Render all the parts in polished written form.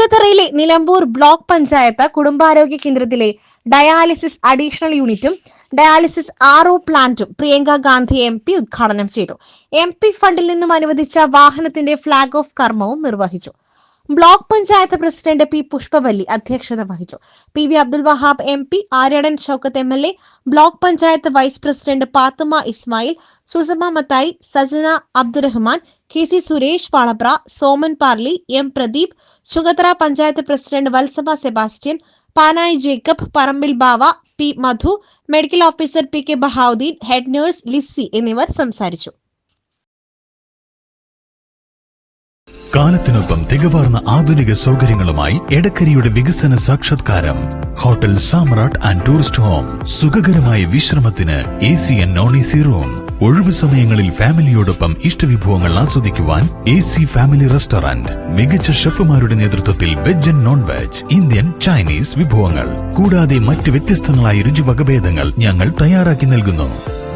തൃപ്പൂണിത്തുറയിലെ Nilambur block panchayat കുടുംബാരോഗ്യ കേന്ദ്രത്തിലെ dialysis additional യൂണിറ്റും ഡയാലിസിസ് RO പ്ലാന്റും പ്രിയങ്ക ഗാന്ധി MP ഉദ്ഘാടനം ചെയ്തു. MP ഫണ്ടിൽ നിന്നും അനുവദിച്ച വാഹനത്തിന്റെ ഫ്ളാഗ് ഓഫ് കർമ്മവും നിർവഹിച്ചു. Block panchayat president P. Pushpavalli അധ്യക്ഷത വഹിച്ചു. PV Abdul Wahab MP, Aryadan Shoukath MLA, block panchayat vice president Pathumma Ismail, Susama Mathai, Sajana Abdurahman, KC Suresh Palapra, Soman Parli, M. Pradeep, Chungathara panchayat president Valsamma Sebastian, Panayi Jacob, Parambil Bava, P. Madhu, medical officer PK Bahauddeen, head nurse Lissy എന്നിവർ സംസാരിച്ചു. കാലത്തിനൊപ്പം തികവാർന്ന ആധുനിക സൗകര്യങ്ങളുമായി എടക്കരയുടെ വികസന സാക്ഷാത്കാരം. Hotel Samrat and tourist home. സുഖകരമായ വിശ്രമത്തിന് AC ആൻഡ് non-AC റൂം. ഒഴിവു സമയങ്ങളിൽ ഫാമിലിയോടൊപ്പം ഇഷ്ടവിഭവങ്ങൾ ആസ്വദിക്കുവാൻ AC ഫാമിലി റെസ്റ്റോറന്റ്. മികച്ച ഷെഫുമാരുടെ നേതൃത്വത്തിൽ veg and non veg, Indian, Chinese വിഭവങ്ങൾ കൂടാതെ മറ്റ് വ്യത്യസ്തങ്ങളായ രുചിവകഭേദങ്ങൾ ഞങ്ങൾ തയ്യാറാക്കി നൽകുന്നു.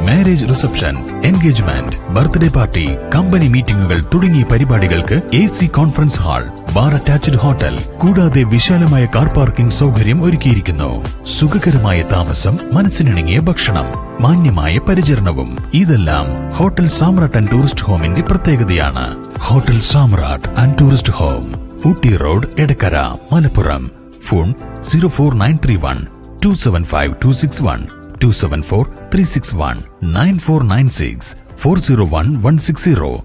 Marriage reception, engagement, birthday party, company മീറ്റിംഗുകൾ തുടങ്ങിയ പരിപാടികൾക്ക് AC conference hall, bar attached hotel കൂടാതെ വിശാലമായ കാർ പാർക്കിംഗ് സൗകര്യം ഒരുക്കിയിരിക്കുന്നു. സുഖകരമായ താമസം, മനസ്സിനിണങ്ങിയ ഭക്ഷണം, മാന്യമായ പരിചരണവും ഇതെല്ലാം ഹോട്ടൽ സാമ്രാട്ട് ആൻഡ് ടൂറിസ്റ്റ് ഹോമിന്റെ പ്രത്യേകതയാണ്. Hotel Samrat and tourist home, Ooty road, Edakkara, Malappuram. Phone 04931 275 261 274 361 9496 401 160.